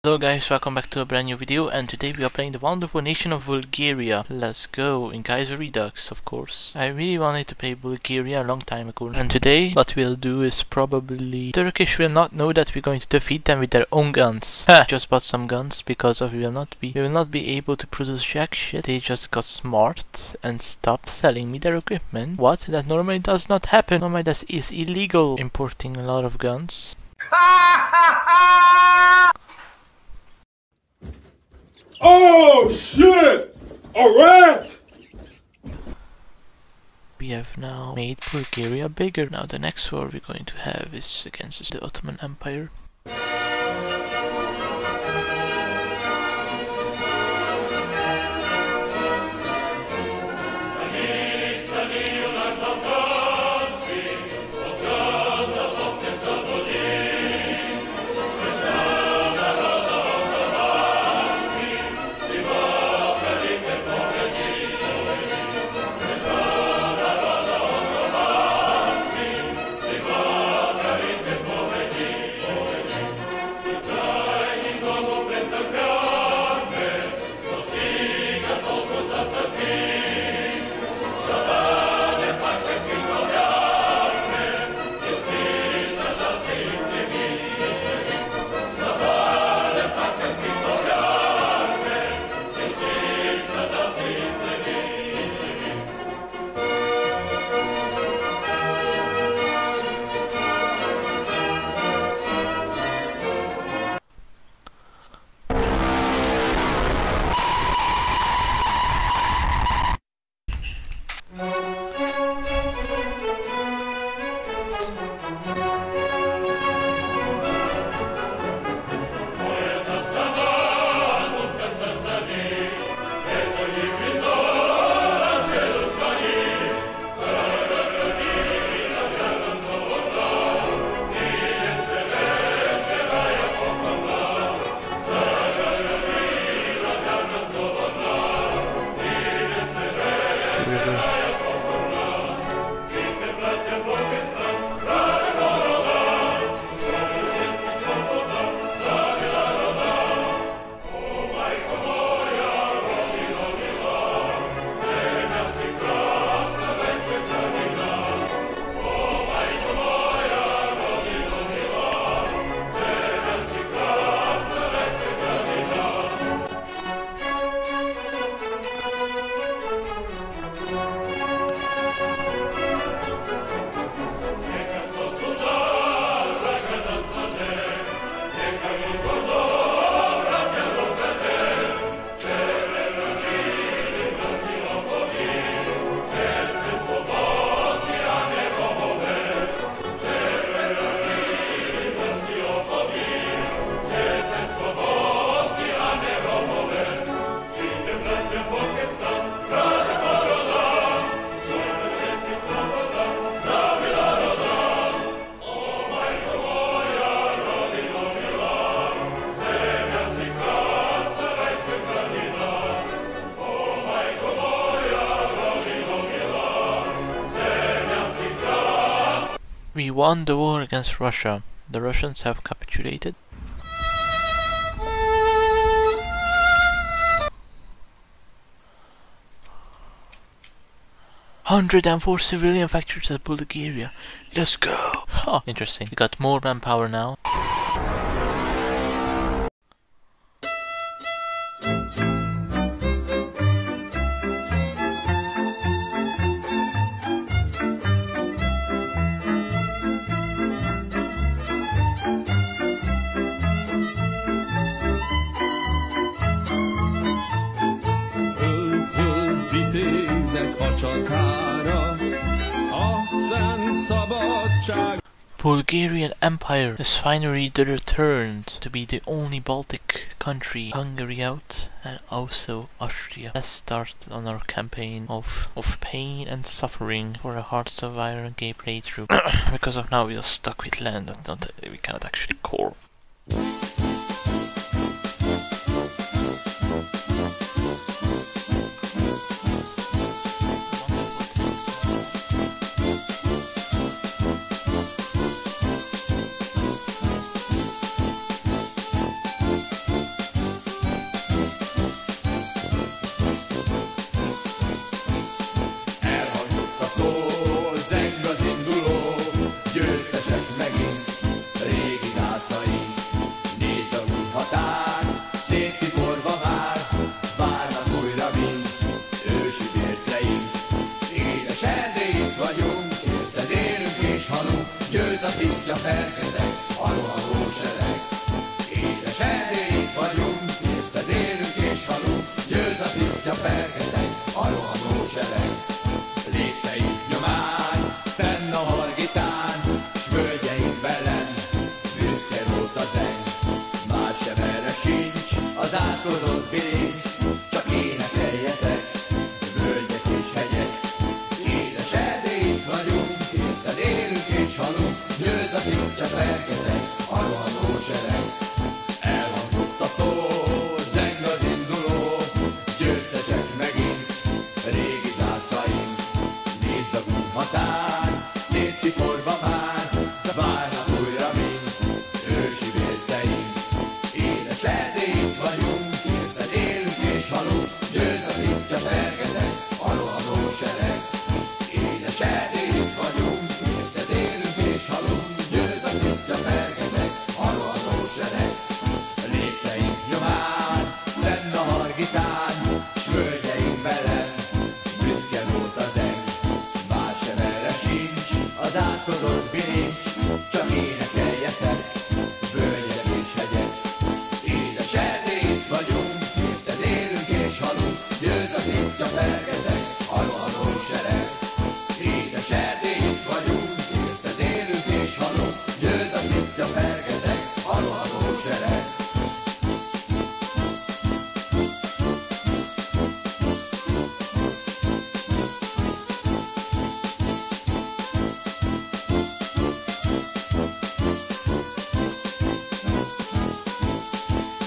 Hello guys, welcome back to a brand new video, and today we are playing the wonderful nation of Bulgaria. Let's go, in Kaiser Redux, of course. I really wanted to play Bulgaria a long time ago, and today what we'll do is probably... Turkish will not know that we're going to defeat them with their own guns. Ha! Just bought some guns because we will not be able to produce jack shit. They just got smart and stopped selling me their equipment. What? That normally does not happen. Normally that is illegal, importing a lot of guns. Oh shit! A rat! We have now made Bulgaria bigger. Now the next war we're going to have is against the Ottoman Empire. We won the war against Russia. The Russians have capitulated. "104 civilian factories at Bulgaria. Let's go!" Huh, interesting. We got more manpower now. Bulgarian Empire has finally returned to be the only Baltic country, Hungary out, and also Austria. Let's start on our campaign of pain and suffering for a Hearts of Iron game playthrough. Because of now we are stuck with land that we cannot actually core. széttiporva vár, várnak újra mind ősi bérceink. Édes Erdély, itt vagyunk, érted élünk és halunk, győz a szintja fergetek, a rohanó sereg. Édes Erdély, itt vagyunk, érted élünk és halunk, győz a szintja fergetek, a rohanó sereg. Lépteink nyomán, fenn a hargitán, s völgyeink belen, büszke volt a zeng. Már sem erre sincs az átkozott bilincs, csak énekeljetek, völgyek és hegyek. Édes Erdély, itt vagyunk, érted élünk és halunk, győz a szintja fergetek, a rohanó sereg. Elhangzott a szó, zeng az induló, győztetek megint, régi zászaink. Nézd a gumb határ, széttiporva már, várnak újra mind ősi vérteink. Édes Erdély, itt vagyunk, érted élünk és halunk, győz a szintja fergetek, a rohanó sereg. Édes Erdély, itt vagyunk, érted élünk és halunk, győz a szintja fergetek, a rohanó sereg. Lépteink nyomán, fenn a hargitán, s völgyeink belen, büszke volt a zeng. Bár sem erre sincs az átkozott bilincs, csak énekeljetek, völgyek és hegyek. Édes Erdély, itt vagyunk, érted élünk és halunk, győz a szintja fergetek, a rohanó sereg. Édes Erdély, itt vagyunk, érted élünk és halunk, győz a szintja fergetek, a rohanó sereg.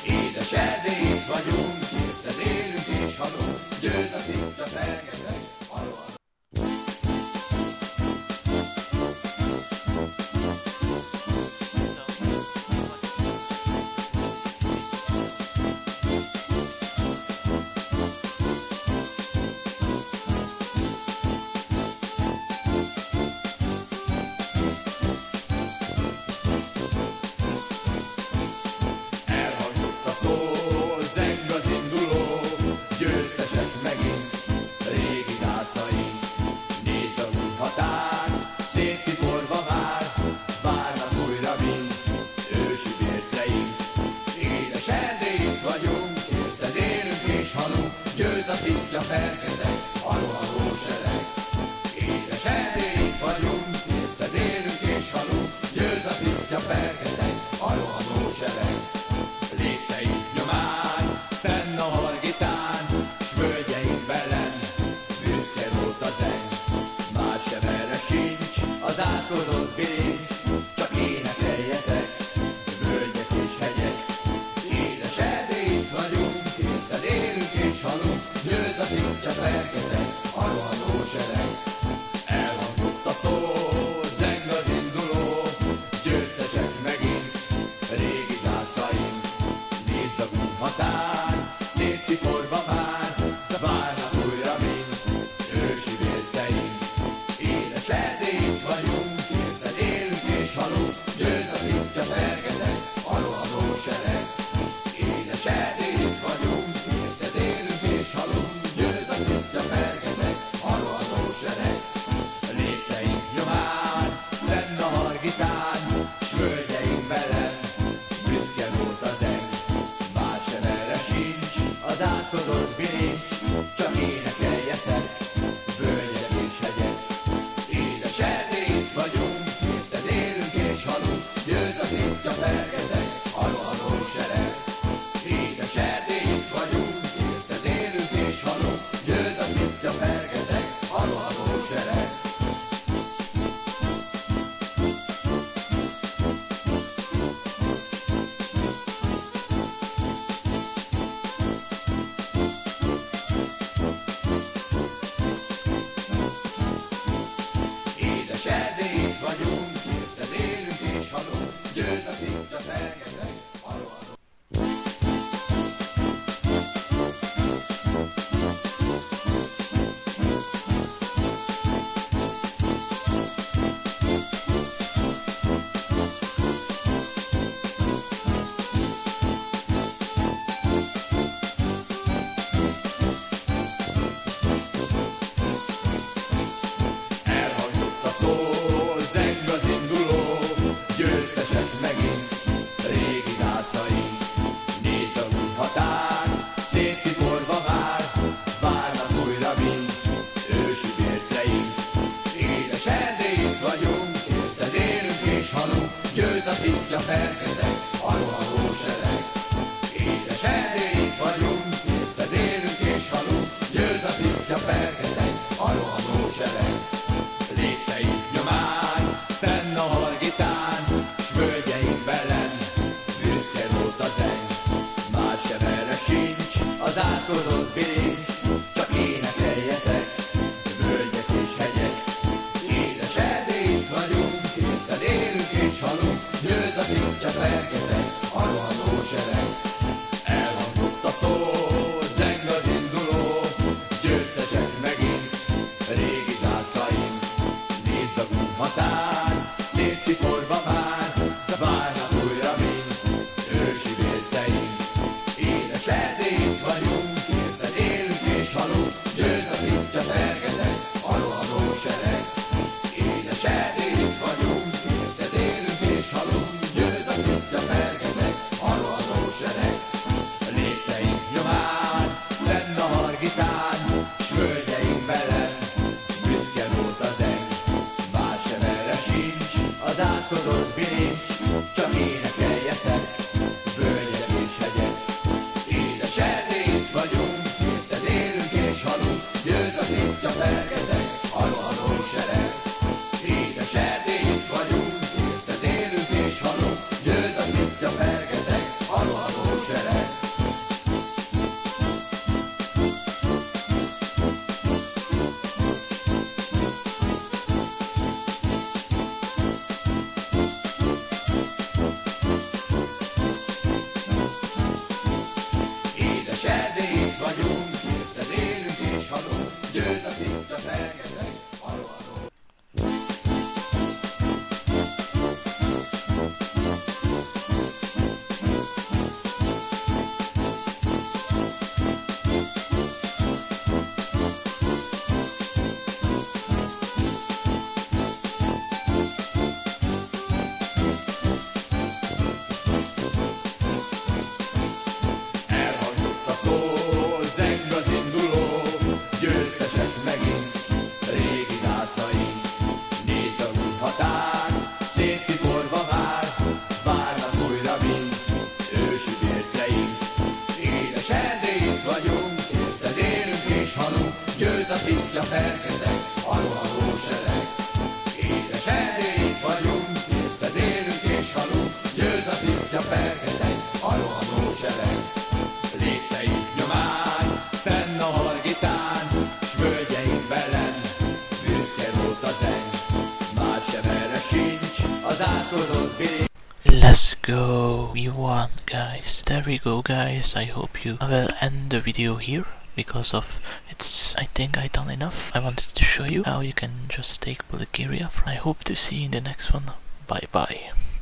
Édes Erdély, itt vagyunk, érted élünk és halunk, győz a szintja fergetek, a rohanó. Elhangzott a szó, zeng az induló, győztesek megint, régi gászaink. Nézd a gumb határ, széttiporva vár, várnak újra mind ősi bérceink. Édes Erdély, itt vagyunk, érted élünk és halunk, győz a szintja fergetek, a rohanó sereg. Édes Erdély, itt vagyunk, érted élünk és halunk, győz a szintja fergetek, a rohanó sereg. Lépteink nyomán, fenn a hargitán, s völgyeink belen, büszke volt a zeng. Már sem erre sincs az átkozott bilincs, csak énekeljetek, völgyek és hegyek. Édes Erdély, itt vagyunk, érted élünk és halunk, győz a szintja fergetek, a rohanó sereg. Elhangzott a szó, zeng az induló, győztesek megint, régi zászaink. Nézd a gumb határ, széttiporva már, várnak újra mind ősi vérceink. Édes Erdély, itt vagyunk, érted élünk és halunk, győz a szintja fergetek, a rohanó sereg. Édes Erdély, itt vagyunk, érted élünk és halunk, győz a szintja fergetek, a rohanó sereg. Lépteink nyomán, fenn a hargitán, s völgyeink belen, büszke volt a zeng. Bár sem erre sincs az átkozott bilincs, csak énekeljetek, völgyek és hegyek. Édes Erdély, itt vagyunk, érted élünk és halunk, győz a szintja fergetek, a rohanó sereg. Édes Erdély, itt vagyunk, érted élünk és halunk, győz a szintja fergetek, a rohanó sereg. a szitja fergetek, a rohanó sereg. Édes Erdély, itt vagyunk, érted élünk és halunk, győz a szitja fergetek, a rohanó sereg. Lépteink nyomán, fenn a hargitán, s völgyeink belen, büszke volt a zeng. Már sem erre sincs az átkozott bilincs, csak énekeljetek, völgyek és hegyek. Édes Erdély, itt vagyunk, érted élünk és halunk, győz a szitja fergetek, a rohanó sereg. Elhangzott a szó, zeng az induló, győztesek megint, régi zászaink. Nézd a gumhatár, szétsziporva már, de várnak újra mind, ősi vérteink. Édes Erdély, itt vagyunk, érted élünk és halunk, győz a szitja fergetek, a rohanó sereg. Édes Erdély, itt vagyunk, érted élünk és halunk, győz a szitja fergetek, a rohanó sereg. Lépteink nyomán, fenn a hargitán, s völgyeink belen, büszke volt a zeng. Bár sem erre sincs az átkozott bilincs, csak énekeljetek, völgyek és hegyek. Édes Erdély, itt vagyunk, érted élünk és halunk, győz a szitja fergetek, a rohanó sereg. Édes Erdély, itt vagyunk, érted élünk és halunk, győz a szitja fergetek, a rohanó sereg. Édes Erdély, itt vagyunk, érted élünk és halunk, győz a szitja fergetek, a rohanó. Elhangzott a szó, zeng az induló, győztesek megint, régi zászaink. Nézd a gumhatár, szétsziporva már, várnak újra mind, ősi vérceink. Édes Erdély, itt vagyunk, érted élünk és halunk, győz a szitja fergetek, a rohanó sereg. Édes Erdély, itt vagyunk, érted élünk és halunk, győz a szitja fergetek, a rohanó sereg. Lépteink nyomán, fenn a hargitán, s völgyeink belen, büszke volt a zeng. Már sem erre sincs az átkozott bilincs. Let's go, we won, guys. There we go, guys. I hope you. I will end the video here because of I think I done enough. I wanted to show you how you can just take Bulgaria. I hope to see you in the next one. Bye bye.